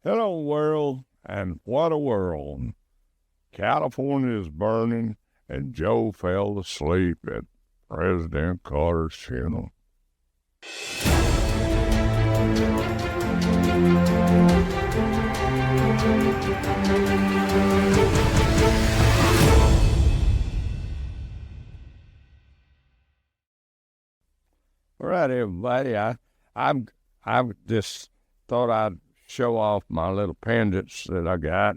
Hello, world, and what a world. California is burning, and Joe fell asleep at President Carter's funeral. All right, everybody. I just thought I'd show off my little pendants that I got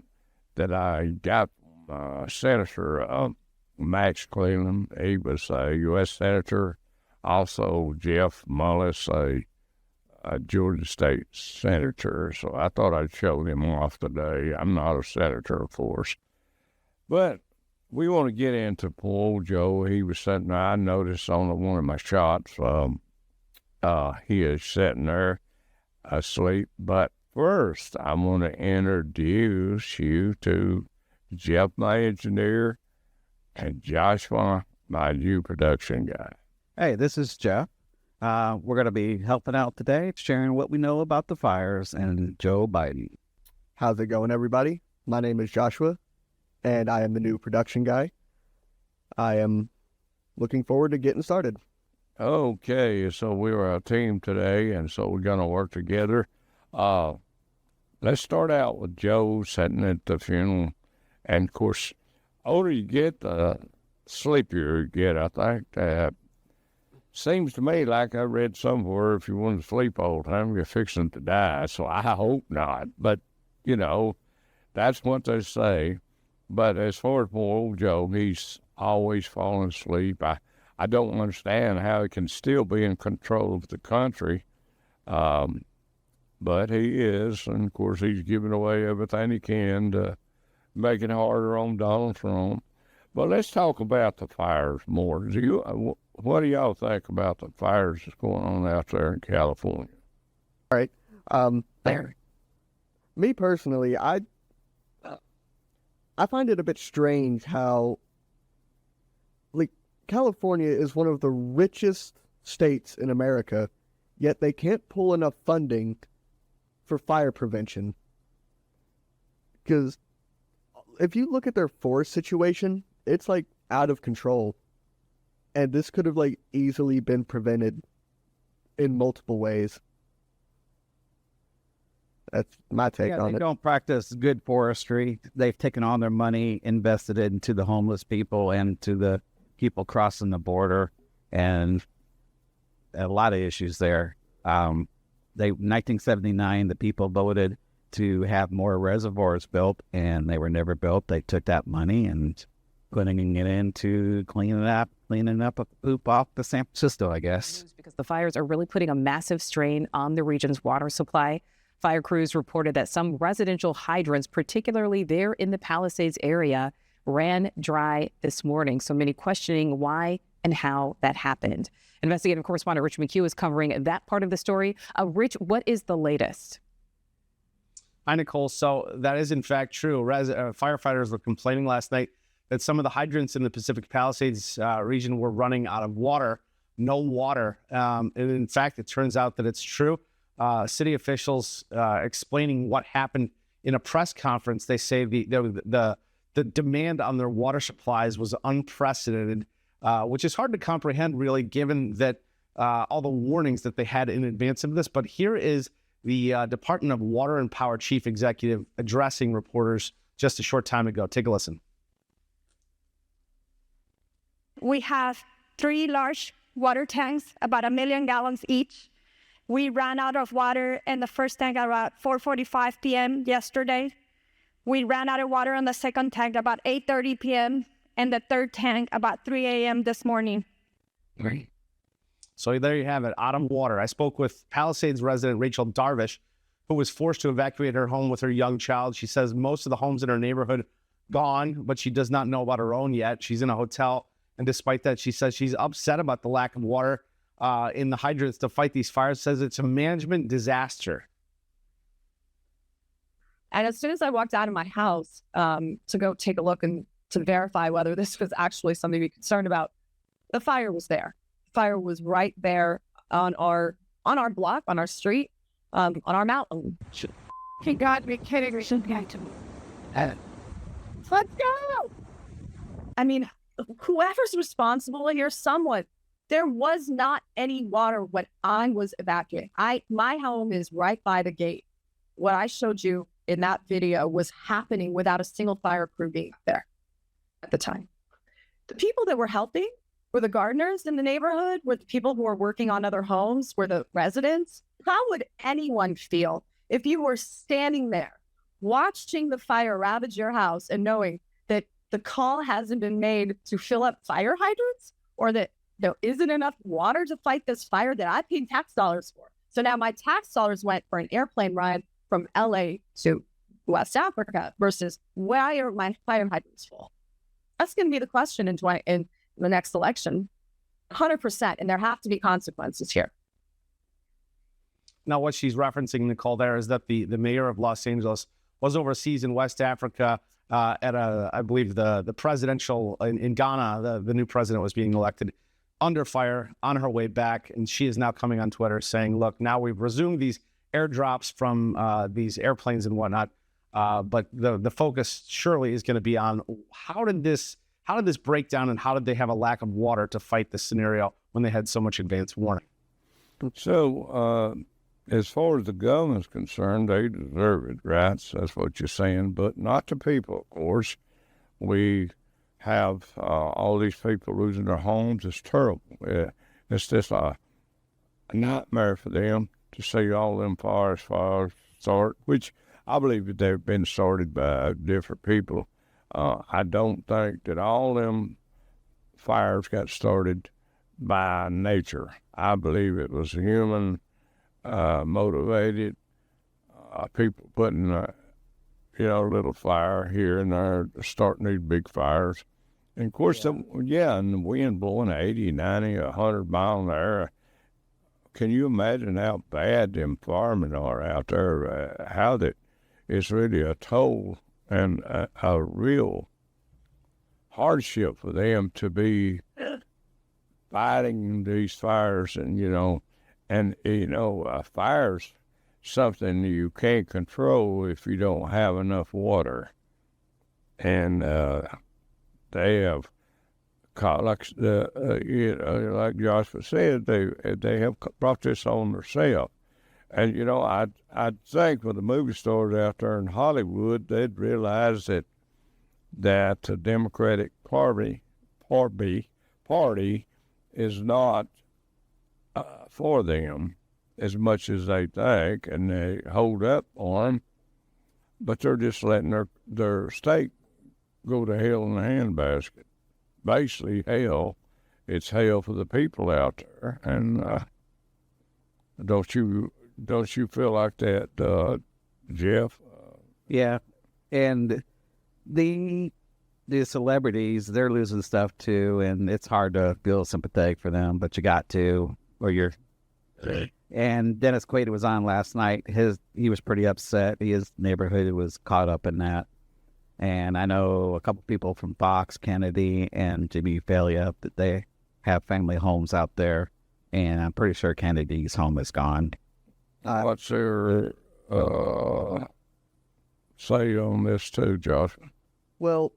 from Senator Max Cleveland. He was a U.S. Senator. Also, Jeff Mullis, a Georgia State Senator. So I thought I'd show them off today. I'm not a senator, of course. But we want to get into poor old Joe. He was sitting there. I noticed on one of my shots, he is sitting there asleep. But first, I want to introduce you to Jeff, my engineer, and Joshua, my new production guy. Hey, this is Jeff. We're going to be helping out today, sharing what we know about the fires and Joe Biden. How's it going, everybody? My name is Joshua, and I am the new production guy. I am looking forward to getting started. Okay, so we were a team today, and so we're going to work together. Let's start out with Joe sitting at the funeral. And, of course, older you get, the sleepier you get, I think. Seems to me like I read somewhere if you want to sleep all the time, you're fixing to die. So I hope not. But, you know, that's what they say. But as far as poor old Joe, he's always falling asleep. I don't understand how he can still be in control of the country. But he is. And, of course, he's giving away everything he can to make it harder on Donald Trump. But let's talk about the fires more. What do y'all think about the fires that's going on out there in California? All right. Me personally, I find it a bit strange how, California is one of the richest states in America, yet they can't pull enough funding for fire prevention. Because if you look at their forest situation, it's out of control. And this could have easily been prevented in multiple ways. That's my take on it. They don't practice good forestry. They've taken all their money, invested it into the homeless people and to the people crossing the border, and a lot of issues there. 1979, the people voted to have more reservoirs built, and they were never built. They took that money and putting it into cleaning up a poop off the San Francisco, I guess. Because the fires are really putting a massive strain on the region's water supply. Fire crews reported that some residential hydrants, particularly there in the Palisades area, ran dry this morning. So many questioning why and how that happened. Investigative correspondent Rich McHugh is covering that part of the story. Rich, what is the latest? Hi, Nicole. So that is in fact true. Firefighters were complaining last night that some of the hydrants in the Pacific Palisades region were running out of water, no water. And in fact, it turns out that it's true. City officials explaining what happened in a press conference, they say the demand on their water supplies was unprecedented, which is hard to comprehend, really, given that all the warnings that they had in advance of this. But here is the Department of Water and Power Chief Executive addressing reporters just a short time ago. Take a listen. We have 3 large water tanks, about 1 million gallons each. We ran out of water in the first tank at about 4:45 p.m. yesterday. We ran out of water in the second tank about 8:30 p.m. and the third tank about 3 a.m. this morning. Right. So there you have it, out of water. I spoke with Palisades resident Rachel Darvish, who was forced to evacuate her home with her young child. She says most of the homes in her neighborhood gone, but she does not know about her own yet. She's in a hotel, and despite that, she says she's upset about the lack of water in the hydrants to fight these fires, says it's a management disaster. And as soon as I walked out of my house to go take a look and to verify whether this was actually something to be concerned about, the fire was there. The fire was right there on our block, on our street, on our mountain. You got to be kidding me. Let's go. I mean, whoever's responsible here, someone. There was not any water when I was evacuating. My home is right by the gate. What I showed you in that video was happening without a single fire crew being there at the time. The people that were helping were the gardeners in the neighborhood, were the people who were working on other homes, were the residents. How would anyone feel if you were standing there watching the fire ravage your house and knowing that the call hasn't been made to fill up fire hydrants, or that there isn't enough water to fight this fire that I paid tax dollars for? So now my tax dollars went for an airplane ride from LA to West Africa versus why are my fire hydrants full? That's going to be the question in the next election, 100%. And there have to be consequences here. Now, what she's referencing, Nicole, there is that the mayor of Los Angeles was overseas in West Africa at I believe the presidential in Ghana. The new president was being elected under fire on her way back, and she is now coming on Twitter saying, "Look, now we've resumed these airdrops from these airplanes and whatnot, but the focus surely is going to be on how did this break down, and how did they have a lack of water to fight this scenario when they had so much advance warning?" So, as far as the government's concerned, they deserve it, right? That's what you're saying, but not the people, of course. We have all these people losing their homes. It's terrible. It's just a nightmare for them to see all them fires start, which I believe they've been started by different people. I don't think that all them fires got started by nature. I believe it was human motivated, people putting a little fire here and there, starting these big fires. And of course, and the wind blowing 80, 90, 100 miles an hour. Can you imagine how bad them firemen are out there? How that it's really a toll and a real hardship for them to be fighting these fires. And fire's something you can't control if you don't have enough water. And they have, like Joshua said, they have brought this on themselves. And I think for the movie stars out there in Hollywood, they'd realize that the Democratic Party is not for them as much as they think, and they hold up on them, but they're just letting their state go to hell in a handbasket. Basically, hell. It's hell for the people out there, and don't you feel like that, Jeff? Yeah, and the celebrities, they're losing stuff too, and it's hard to feel sympathetic for them, but you got to, or you're. And Dennis Quaid was on last night. He was pretty upset. His neighborhood was caught up in that. And I know a couple people from Fox, Kennedy, and Jimmy Failure, that they have family homes out there. And I'm pretty sure Kennedy's home is gone. What's their say on this too, Joshua? Well,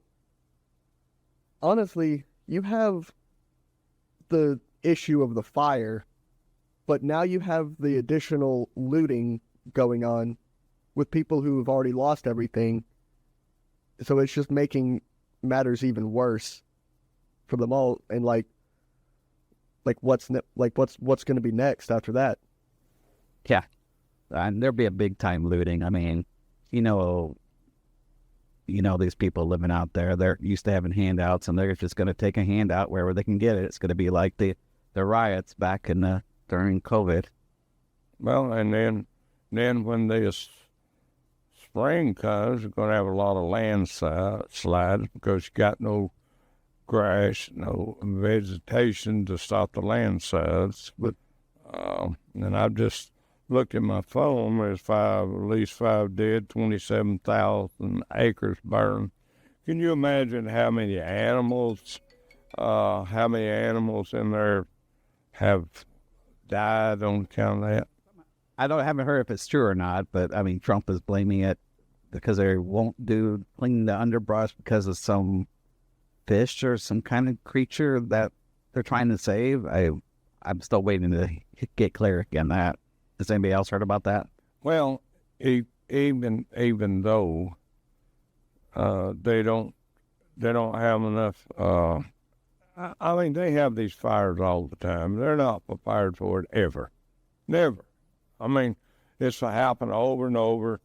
honestly, you have the issue of the fire, but now you have the additional looting going on with people who have already lost everything. So it's just making matters even worse for them all. And what's going to be next after that? Yeah, and there'll be a big time looting. I mean, these people living out there, they're used to having handouts, and they're just going to take a handout wherever they can get it. It's going to be like the riots back in during COVID. Well, and then when this spring comes, you're going to have a lot of landslides because you got no grass, no vegetation to stop the landslides. But and I've just looked at my phone. There's at least 5 dead, 27,000 acres burned. Can you imagine how many animals in there have died on account of that? haven't heard if it's true or not, but I mean, Trump is blaming it because they won't clean the underbrush because of some fish or some kind of creature that they're trying to save. I'm still waiting to get clarity on that. Has anybody else heard about that? Well, even though they don't have enough. I mean, they have these fires all the time. They're not prepared for it ever, never. I mean, it's happened over and over,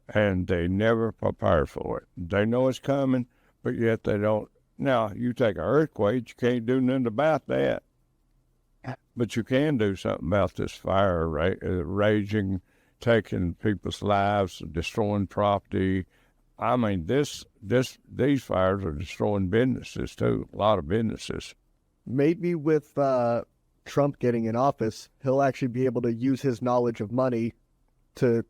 and they never prepare for it. They know it's coming, but yet they don't. Now, you take an earthquake, you can't do nothing about that. But you can do something about this fire raging, taking people's lives, destroying property. I mean, these fires are destroying businesses too. A lot of businesses. Maybe with Trump getting in office, he'll actually be able to use his knowledge of money to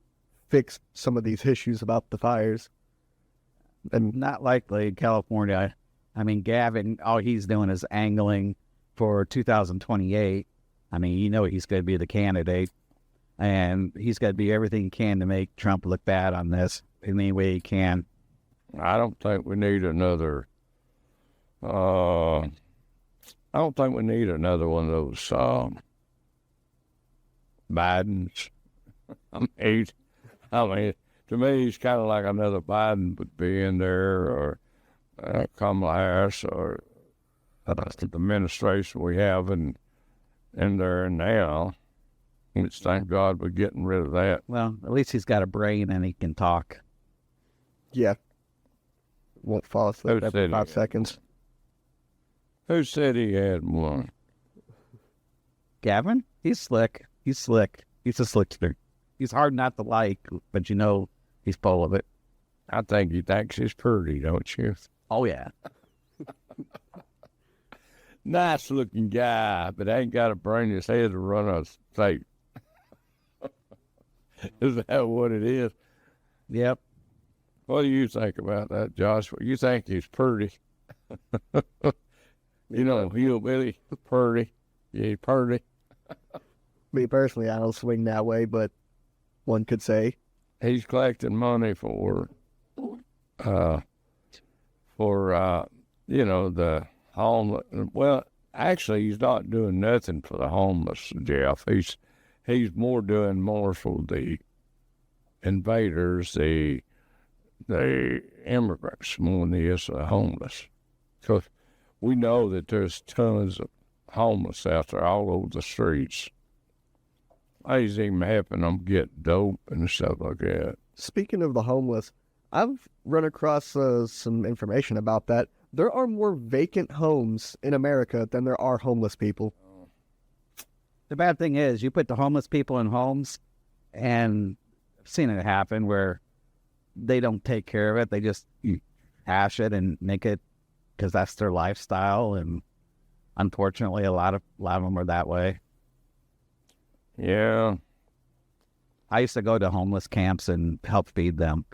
fix some of these issues about the fires. And not likely in California. I mean, Gavin, all he's doing is angling for 2028. I mean, he's going to be the candidate, and he's got to do everything he can to make Trump look bad on this in any way he can. I don't think we need another. I don't think we need another one of those Bidens. I mean, to me, he's kind of like another Biden would be in there, or Kamala Harris, or the administration we have in there now. Which, thank God, we're getting rid of that. Well, at least he's got a brain and he can talk. Yeah. Won't fall asleep every 5 seconds. Who said he had one? Gavin? He's slick. He's slick. He's a slickster. He's hard not to like, but he's full of it. I think he thinks he's pretty, don't you? Oh, yeah. Nice looking guy, but ain't got a brain in his head to run a state. Is that what it is? Yep. What do you think about that, Joshua? You think he's pretty? Hillbilly, pretty. Yeah, pretty. Me personally, I don't swing that way, but one could say. He's collecting money for the homeless. Well, actually, he's not doing nothing for the homeless, Jeff. He's doing more for the invaders, the immigrants, more than he is for the homeless. Because we know that there's tons of homeless out there all over the streets. He's even helping them get dope and stuff like that. Speaking of the homeless, I've run across some information about that. There are more vacant homes in America than there are homeless people. The bad thing is you put the homeless people in homes, and I've seen it happen where they don't take care of it. They just hash it and make it because that's their lifestyle. And unfortunately, a lot of them are that way. Yeah. I used to go to homeless camps and help feed them.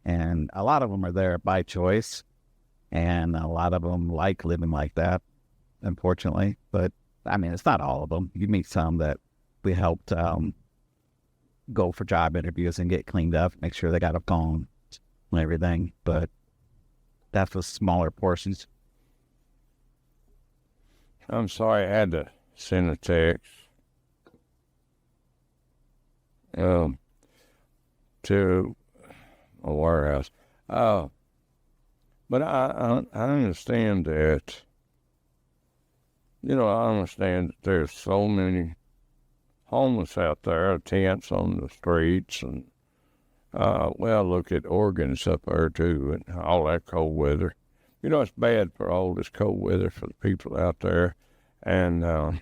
And a lot of them are there by choice. And a lot of them like living like that, unfortunately. But, I mean, it's not all of them. You meet some that we helped go for job interviews and get cleaned up, make sure they got a phone and everything. But that was smaller portions. I'm sorry I had to send a text to a warehouse. But I understand that, I understand that there's so many homeless out there, tents on the streets, and, look at Oregon's up there too, and all that cold weather. It's bad for all this cold weather for the people out there. And,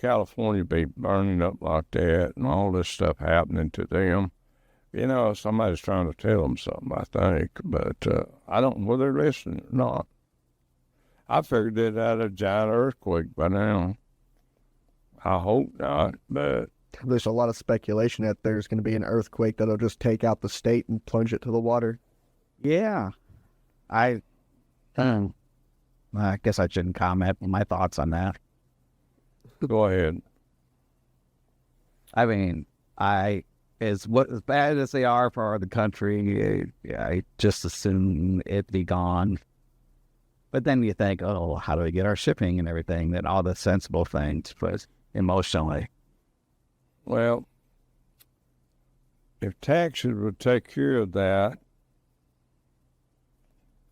California be burning up like that and all this stuff happening to them. Somebody's trying to tell them something, I think, but I don't know whether they're listening or not. I figured they'd had a giant earthquake by now. I hope not, but... There's a lot of speculation that there's going to be an earthquake that'll just take out the state and plunge it to the water. Yeah. I guess I shouldn't comment on my thoughts on that. Go ahead. I mean, as bad as they are for the country, I just assume it be gone. But then you think, oh, how do we get our shipping and everything? And all the sensible things, but emotionally. Well, if taxes would take care of that,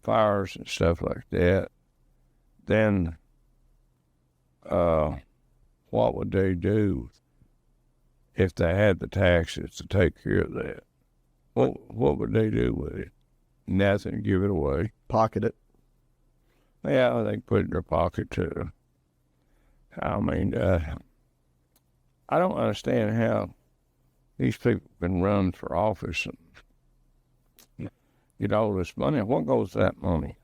fires and stuff like that, then what would they do if they had the taxes to take care of that? What would they do with it? Nothing, give it away. Pocket it. Yeah, they put it in their pocket too. I mean, I don't understand how these people can run for office and get all this money. What goes to that money?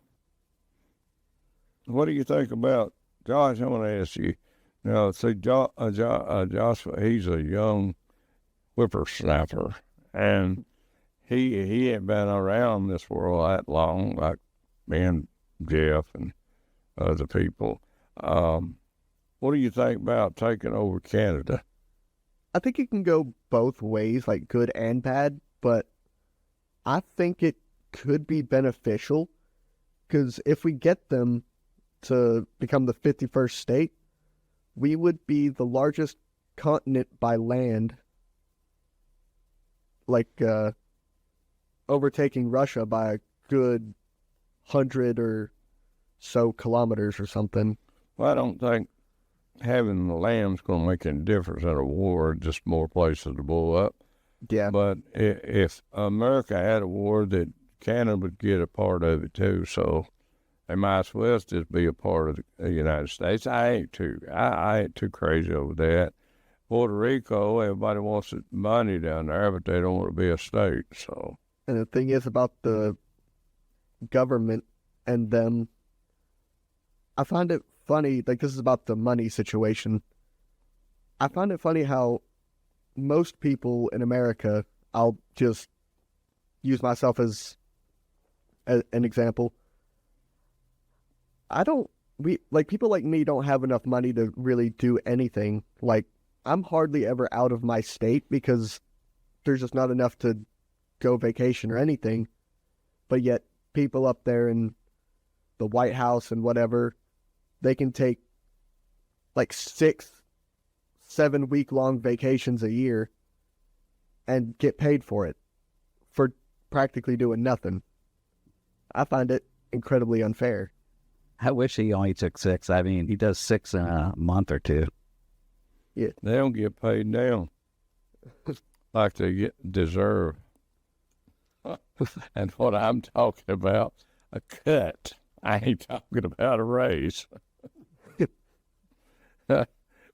What do you think about, Josh, I want to ask you, see, Joshua, he's a young whippersnapper, and he ain't been around this world that long, like me and Jeff and other people. What do you think about taking over Canada? I think it can go both ways, like good and bad, but I think it could be beneficial because if we get them to become the 51st state, we would be the largest continent by land, like overtaking Russia by a good 100 or so kilometers or something. Well, I don't think having the land's going to make any difference in a war, just more places to blow up. Yeah. But if America had a war, that Canada would get a part of it too, so they might as well just be a part of the United States. I ain't too crazy over that. Puerto Rico, everybody wants money down there, but they don't want to be a state. So. And the thing is about the government and them, I find it funny, like this is about the money situation. I find it funny how most people in America, I'll just use myself as an example. People like me don't have enough money to really do anything. Like, I'm hardly ever out of my state because there's just not enough to go vacation or anything. But yet, people up there in the White House and whatever, they can take like 6-7 week long vacations a year and get paid for it for practically doing nothing. I find it incredibly unfair. I wish he only took 6. I mean, he does 6 in a month or 2. Yeah. They don't get paid now like they deserve. And what I'm talking about, a cut. I ain't talking about a raise.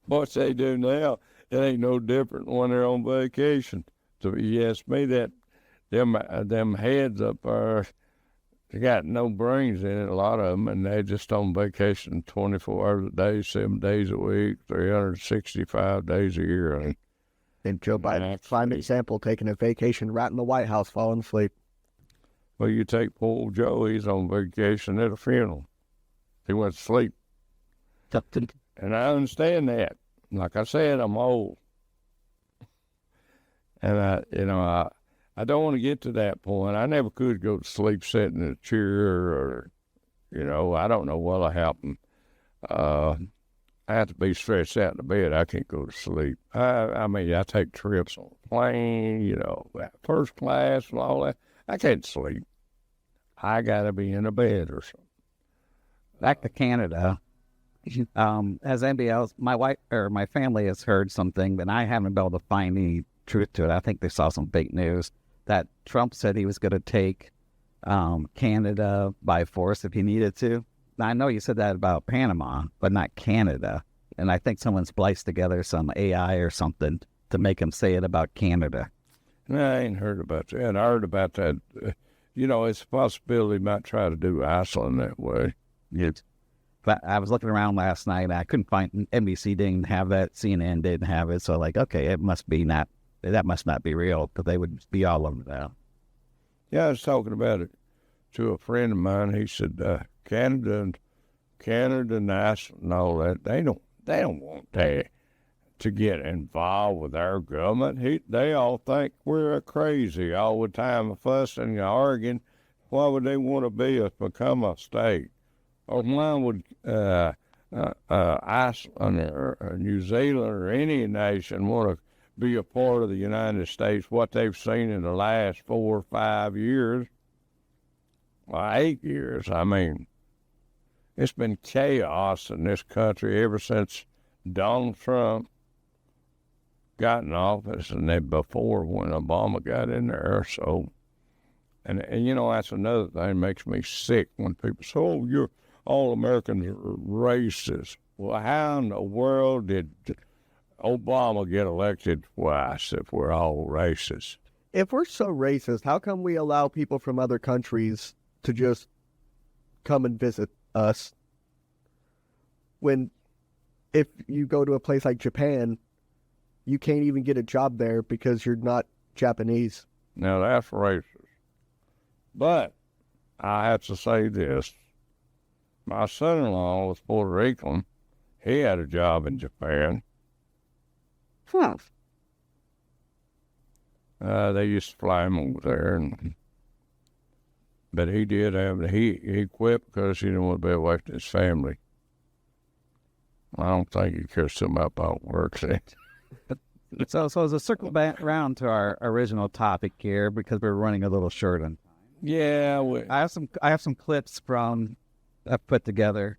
What they do now, it ain't no different when they're on vacation. So you ask me that them heads up there, they got no brains in it, a lot of them, and they just on vacation 24 hours a day, 7 days a week, 365 days a year. And Joe Biden, prime example, taking a vacation right in the White House, falling asleep. Well, you take poor Joe, he's on vacation at a funeral. He went to sleep. And I understand that. Like I said, I'm old. And I don't want to get to that point. I never could go to sleep sitting in a chair or, I don't know what'll happen. I have to be stretched out in the bed. I can't go to sleep. I take trips on a plane, first class and all that. I can't sleep. I got to be in a bed or something. Back to Canada. Has anybody else, my wife or my family has heard something, but I haven't been able to find any truth to it. I think they saw some fake news that Trump said he was going to take Canada by force if he needed to. Now, I know you said that about Panama, but not Canada. And I think someone spliced together some AI or something to make him say it about Canada. No, I ain't heard about that. I heard about that. It's a possibility he might try to do Iceland that way. Yes. But I was looking around last night, and I couldn't find, NBC didn't have that, CNN didn't have it. So okay, that must not be real, but they would be all over that. Yeah, I was talking about it to a friend of mine. He said, Canada and Iceland and all that, they don't want that. to get involved with our government. They all think we're crazy all the time, fussing and arguing. Why would they want to become a state? Or why would Iceland or New Zealand or any nation want to be a part of the United States? What they've seen in the last 4 or 5 years, well, 8 years, I mean, it's been chaos in this country ever since Donald Trump got in office, and then before when Obama got in there. So, and you know, that's another thing that makes me sick when people say, "Oh, you're all Americans are racist." Well, how in the world did Obama get elected twice if we're all racist? If we're so racist, how come we allow people from other countries to just come and visit us? When, if you go to a place like Japan, you can't even get a job there because you're not Japanese. Now, that's racist. But I have to say this. My son-in-law was Puerto Rican. He had a job in Japan. They used to fly him over there. But he did have, he quit because he didn't want to be away from his family. I don't think he cares so much about work. So as a circle back around to our original topic here, because we're running a little short on time. Yeah, I have some clips from I've put together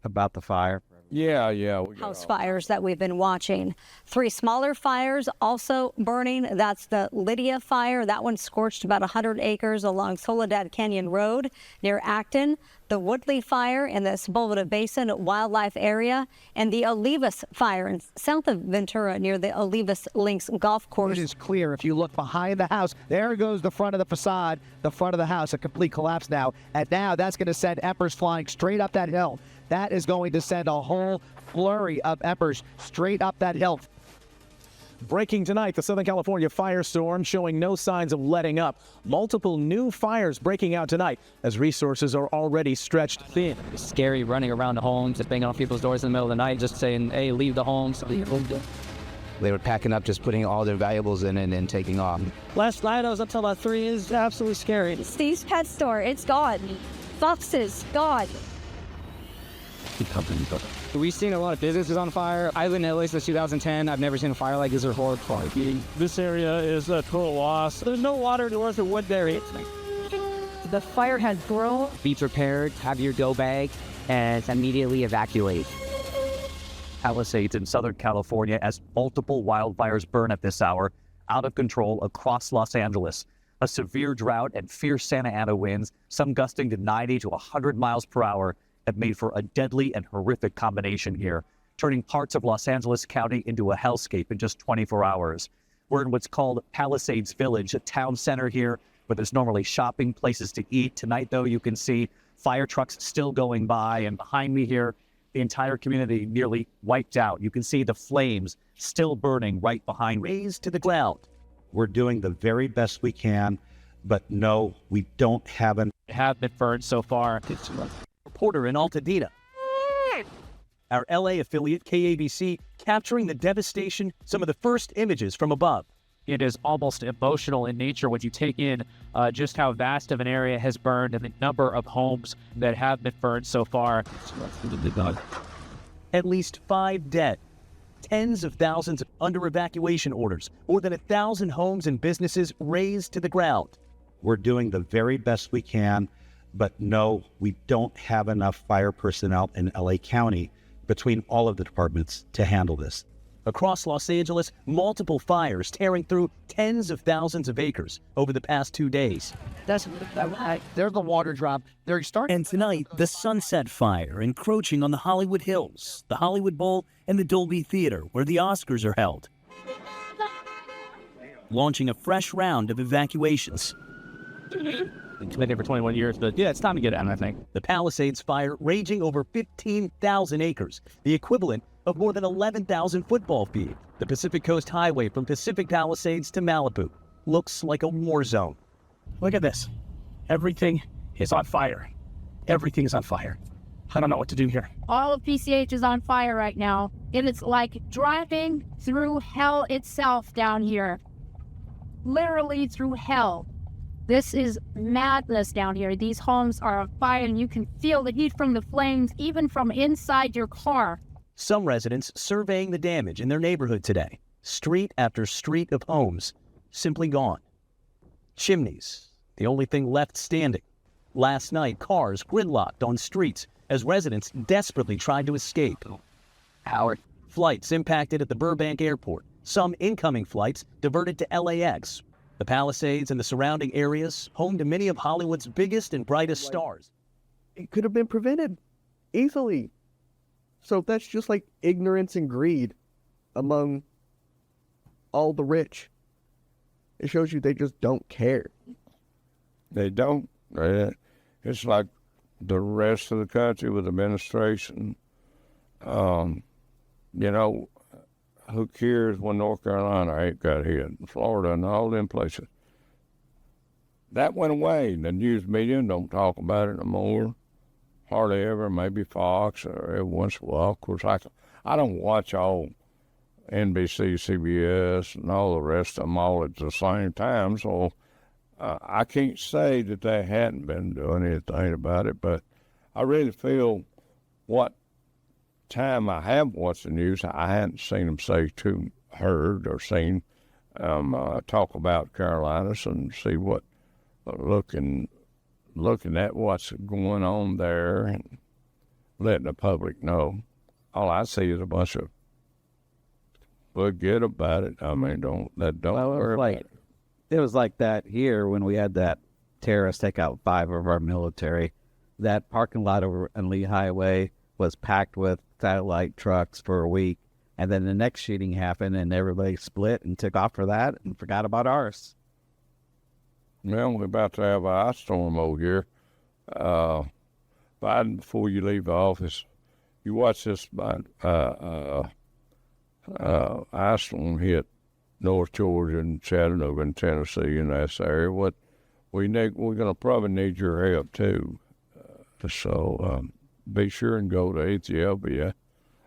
about the fire. Yeah. House fires that we've been watching. 3 smaller fires also burning. That's the Lydia fire. That one scorched about 100 acres along Soledad Canyon Road near Acton. The Woodley fire in the Sepulveda Basin wildlife area, and the Olivas fire in south of Ventura near the Olivas Links golf course. It is clear if you look behind the house. There goes the front of the facade, the front of the house, a complete collapse now. And now that's going to send embers flying straight up that hill. That is going to send a whole flurry of embers straight up that hill. Breaking tonight, the Southern California firestorm showing no signs of letting up. Multiple new fires breaking out tonight as resources are already stretched thin. It's scary running around the homes, just banging on people's doors in the middle of the night, just saying, hey, leave the homes. They were packing up, just putting all their valuables in and taking off. Last night I was up till about 3. It's absolutely scary. Steve's pet store, it's gone. Foxes, gone. We've seen a lot of businesses on fire. I've been in LA since 2010. I've never seen a fire like this or horrifying. This area is a total loss. There's no water north of Woodbury. The fire has grown. Be prepared, have your go bag, and immediately evacuate. Palisades in Southern California as multiple wildfires burn at this hour, out of control across Los Angeles. A severe drought and fierce Santa Ana winds, some gusting to 90 to 100 miles per hour, have made for a deadly and horrific combination here, turning parts of Los Angeles County into a hellscape in just 24 hours. We're in what's called Palisades Village, a town center here where there's normally shopping, places to eat. Tonight, though, you can see fire trucks still going by, and behind me here, the entire community nearly wiped out. You can see the flames still burning right behind me. Razed to the ground. We're doing the very best we can, but no, we don't have been burned so far. Reporter in Altadena. Our LA affiliate, KABC, capturing the devastation, some of the first images from above. It is almost emotional in nature when you take in just how vast of an area has burned and the number of homes that have been burned so far. At least 5 dead. Tens of thousands under evacuation orders. More than 1,000 homes and businesses razed to the ground. We're doing the very best we can, but no, we don't have enough fire personnel in LA County between all of the departments to handle this. Across Los Angeles, multiple fires tearing through tens of thousands of acres over the past 2 days. There's the water drop. They're starting. And tonight, the Sunset Fire encroaching on the Hollywood Hills, the Hollywood Bowl, and the Dolby Theater, where the Oscars are held. Launching a fresh round of evacuations. It's been there for 21 years, but yeah, it's time to get out, I think. The Palisades Fire raging over 15,000 acres, the equivalent of more than 11,000 football fields. The Pacific Coast Highway from Pacific Palisades to Malibu looks like a war zone. Look at this. Everything is on fire. Everything is on fire. I don't know what to do here. All of PCH is on fire right now, and it's like driving through hell itself down here. Literally through hell. This is madness down here. These homes are on fire, and you can feel the heat from the flames even from inside your car. Some residents surveying the damage in their neighborhood today. Street after street of homes simply gone. Chimneys, the only thing left standing. Last night, cars gridlocked on streets as residents desperately tried to escape. Howard. Flights impacted at the Burbank airport. Some incoming flights diverted to LAX. The Palisades and the surrounding areas, home to many of Hollywood's biggest and brightest stars. It could have been prevented easily. So that's just like ignorance and greed among all the rich. It shows you they just don't care. They don't. It's like the rest of the country with administration. You know, who cares when North Carolina ain't got hit, Florida and all them places. That went away. The news media don't talk about it no more. Hardly ever, maybe Fox or every once in a while. Of course, I don't watch all NBC, CBS, and all the rest of them all at the same time, so I can't say that they hadn't been doing anything about it, but I really feel what time I have watched the news, I hadn't seen them heard or seen talk about Carolinas and see what, looking at what's going on there and letting the public know. All I see is a bunch of forget about it. I mean, don't worry about it. It was like that here when we had that terrorist take out 5 of our military. That parking lot over on Lee Highway was packed with satellite trucks for a week. And then the next shooting happened and everybody split and took off for that and forgot about ours. Well, we're about to have an ice storm over here. Biden, before you leave the office, you watch this ice storm hit North Georgia and Chattanooga and Tennessee in that area. We're going to probably need your help too. So be sure and go to Ethiopia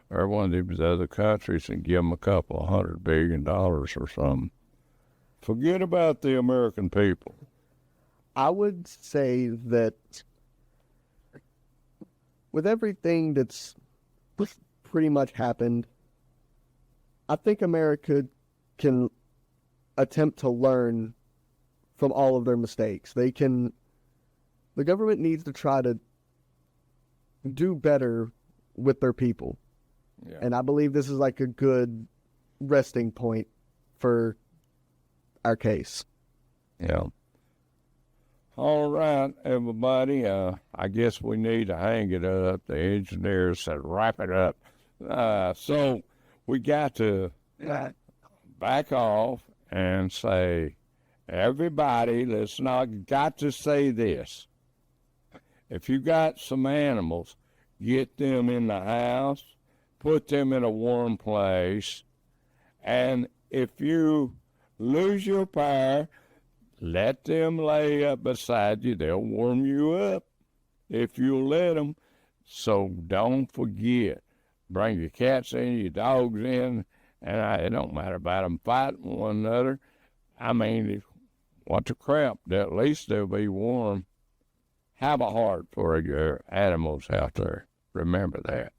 or one of these other countries and give them a couple of $100 billion or something. Forget about the American people. I would say that with everything that's pretty much happened, I think America can attempt to learn from all of their mistakes. The government needs to try to do better with their people. Yeah. And I believe this is like a good resting point for our case. Yeah. All right, everybody. I guess we need to hang it up. The engineers said wrap it up. So we got to back off and say, everybody, got to say this. If you got some animals, get them in the house, put them in a warm place, and if you lose your power, let them lay up beside you. They'll warm you up if you'll let them. So don't forget, bring your cats in, your dogs in, and it don't matter about them fighting one another. I mean, what the crap, at least they'll be warm. Have a heart for your animals out there. Remember that.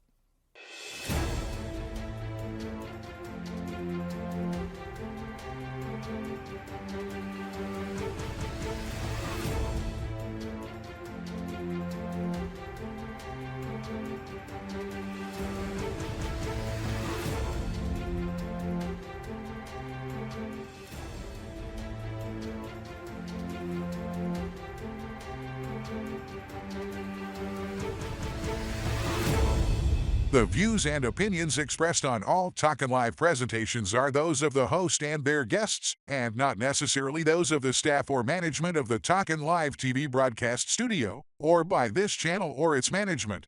The views and opinions expressed on all Talkin Live presentations are those of the host and their guests, and not necessarily those of the staff or management of the Talkin Live TV broadcast studio, or by this channel or its management.